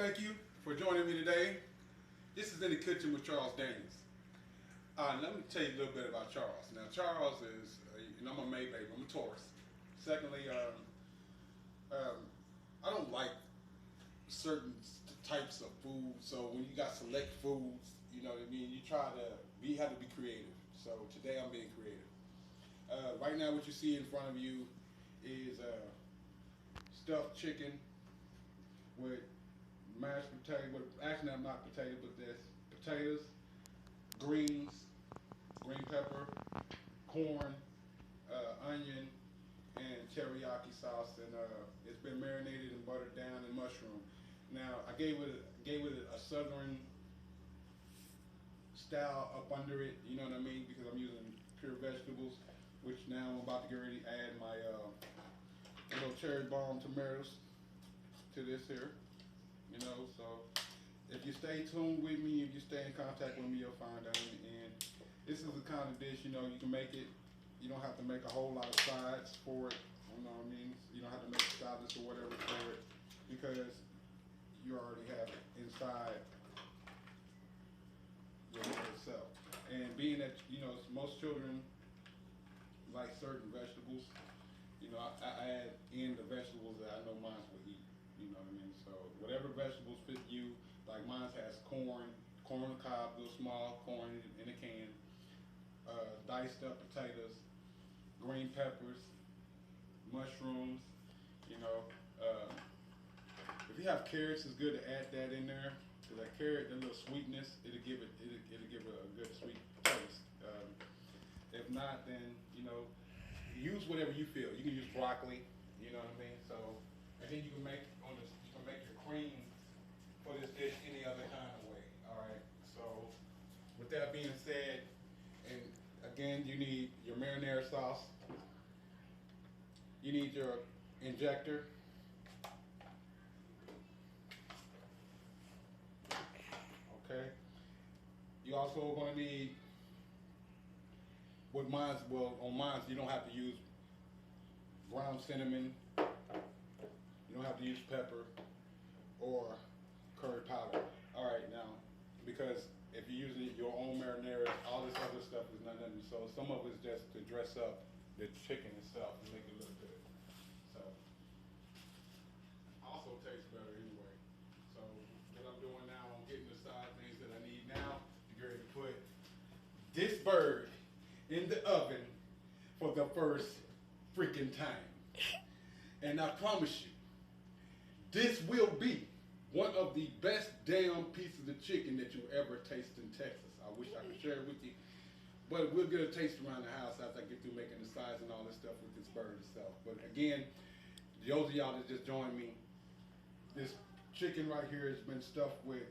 thank you for joining me today. This is In the Kitchen with Charles Daniels. Let me tell you a little bit about Charles. Now, Charles is, I'm a May baby, I'm a Taurus. Secondly, I don't like certain types of food, so when you got select foods, you know what I mean, you have to be creative. So today I'm being creative. Right now, what you see in front of you is stuffed chicken with mashed potato. With, actually, I'm not potato, but there's potatoes, greens, green pepper, corn, onion, and teriyaki sauce, and it's been marinated and buttered down in mushroom. Now, I gave it a southern style up under it. You know what I mean? Because I'm using pure vegetables, which now I'm about to get ready to add my little cherry bomb tomatoes to this here. You know, so if you stay tuned with me, if you stay in contact with me, you'll find out in the end. This is the kind of dish, you know, you can make it. You don't have to make a whole lot of sides for it. You know what I mean? You don't have to make salads or whatever for it because you already have it inside your meal itself. And being that, you know, most children like certain vegetables, you know, I add in the vegetables that I know mine will eat. You know what I mean? So whatever vegetables fit you, like mine has corn on the cob, little small corn in a can, diced up potatoes, green peppers, mushrooms. You know, if you have carrots, it's good to add that in there because that carrot, that little sweetness, it'll give it a good sweet taste. If not, then you know, use whatever you feel. You can use broccoli. You know what I mean? So, and then you can make your cream for this dish any other kind of way. All right. So, with that being said, and again, you need your marinara sauce. You need your injector. Okay. You also going to need on mine's you don't have to use ground cinnamon. You don't have to use pepper or curry powder. All right, now, because if you're using your own marinara, all this other stuff is nothing. So some of it's just to dress up the chicken itself and make it look good. So also tastes better anyway. So what I'm doing now, I'm getting the side things that I need now to get ready to put this bird in the oven for the first freaking time. And I promise you, this will be one of the best damn pieces of chicken that you'll ever taste in Texas. I wish I could share it with you. But we'll get a taste around the house after I get through making the sides and all this stuff with this bird itself. But again, those of y'all that just joined me, this chicken right here has been stuffed with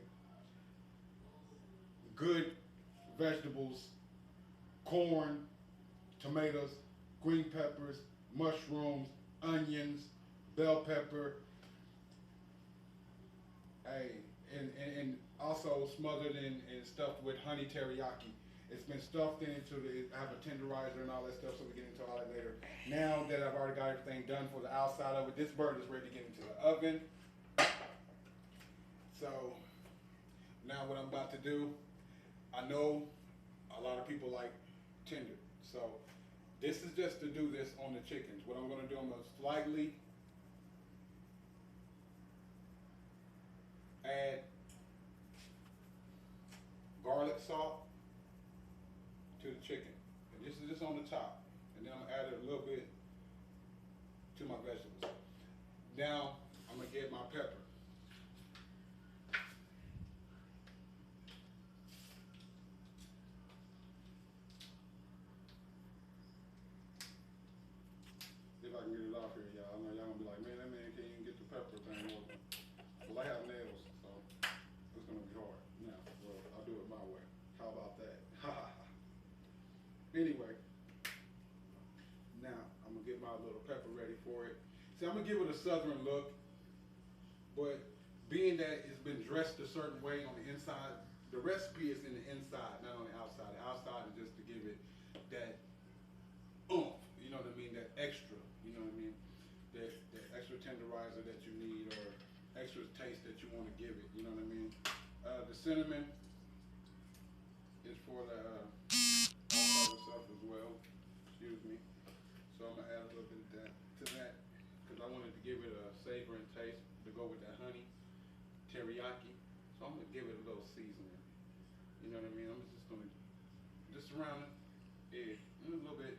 good vegetables, corn, tomatoes, green peppers, mushrooms, onions, bell pepper, and also smothered and stuffed with honey teriyaki. It's been stuffed into I have a tenderizer and all that stuff, so we get into all that later. Now that I've already got everything done for the outside of it, this bird is ready to get into the oven. So now what I'm about to do, I know a lot of people like tender, so this is just to do this on the chickens. What I'm going to do, I'm going to slightly add garlic salt to the chicken. And this is just on the top. And then I'm going to add a little bit to my vegetables. Now I'm going to get my pepper. If I can get it off here, y'all. I know y'all gonna be like, man, that man can't even get the pepper thing open. Well, I have nails, so it's gonna be hard. Now, well, I'll do it my way. How about that? Anyway, now I'm gonna get my little pepper ready for it. See, I'm gonna give it a southern look, but being that it's been dressed a certain way on the inside, the recipe is in the inside, not on the outside. The outside is just to give it that oomph, you know what I mean, that extra, you know what I mean, that extra tenderizer that you need or extra taste that you want to give it. You know what I mean? The cinnamon is for the all other stuff as well. Excuse me. So I'm gonna add a little bit of that to that because I wanted to give it a savor and taste to go with that honey teriyaki. So I'm gonna give it a little seasoning. You know what I mean? I'm just gonna just around it, a little bit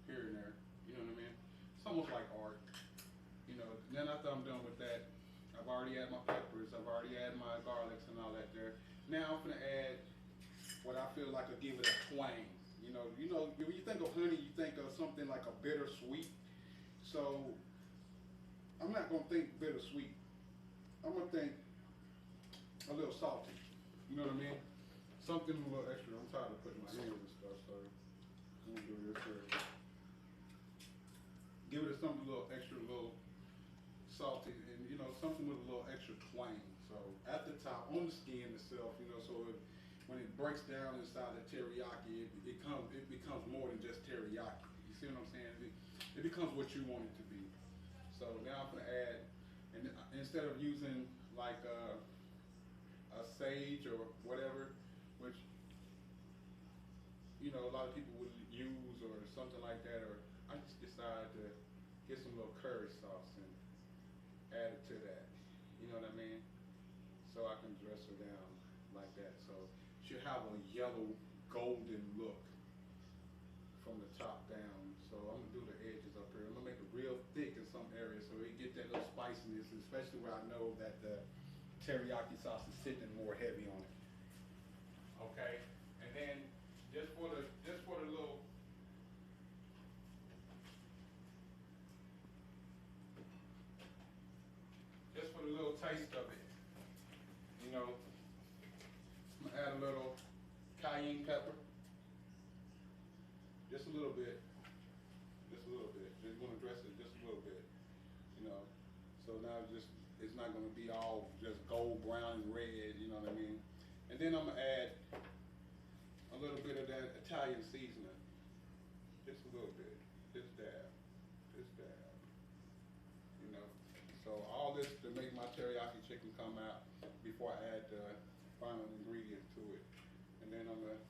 here and there. You know what I mean? It's almost like art. You know. Then after I'm done with that, I've already added my peppers. I've already added my garlics and all that there. Now I'm gonna add what I feel like will give it a twang. You know, when you think of honey, you think of something like a bittersweet. So I'm not gonna think bittersweet. I'm gonna think a little salty. You know what I mean? Something a little extra. I'm tired of putting my hands and stuff, so I'm gonna do this here. Give it something a little extra, a little salty, and something with a little extra twang. So at the top, on the skin itself, so when it breaks down inside the teriyaki, it becomes more than just teriyaki. You see what I'm saying? It becomes what you want it to be. So now I'm gonna add, and instead of using like a sage or whatever, which a lot of people would use or something like that, or I just decided to get some little curry sauce and add it to that. You know what I mean? So I can dress her down like that. So she'll have a yellow golden look from the top down. So I'm gonna do the edges up here. I'm gonna make it real thick in some areas so it get that little spiciness, especially where I know that the teriyaki sauce is sitting more heavy on it. Okay, and then just for the little taste of it, I'm gonna add a little cayenne pepper, just a little bit, just gonna dress it just a little bit, so now it's not gonna be all just gold, brown, and red, you know what I mean? And then I'm gonna add a little bit of that Italian seasoning, just a little bit, just dab. So all this to make my teriyaki chicken come out before I add the final ingredient to it. And then I'm gonna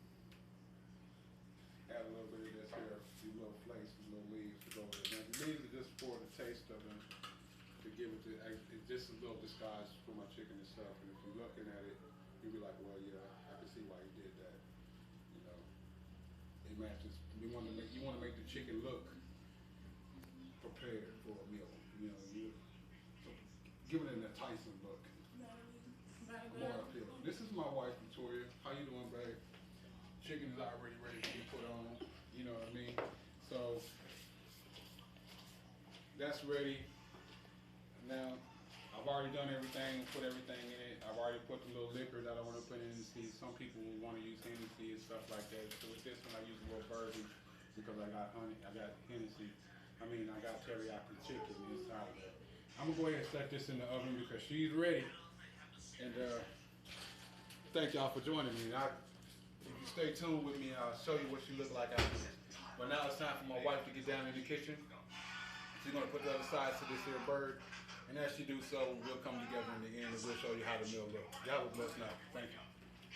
add a little bit of this here, these little flakes, these little leaves to go with it. Now the leaves are just for the taste of them, to give it it's just a little disguise for my chicken itself. And if you're looking at it, you'll be like, well, yeah, I can see why you did that. It matches. You want to make the chicken look prepared for a meal. Give it an enticing look. More appealing. This is my wife, Victoria. How you doing, babe? Chicken is already ready to be put on. You know what I mean? So that's ready. Now I've already done everything, put everything in it. I've already put the little liquor that I want to put in. See, some people want to use Hennessy and stuff like that. So with this one, I use a little bourbon because I got Hennessy. I got teriyaki chicken inside of it. I'm gonna go ahead and set this in the oven because she's ready. And thank y'all for joining me. If you stay tuned with me, I'll show you what she look like after this. But now it's time for my wife to get down in the kitchen. She's gonna put the other sides to this here bird. And as she do so, we'll come together in the end and we'll show you how the meal looks. Y'all have a blessed night. Thank you.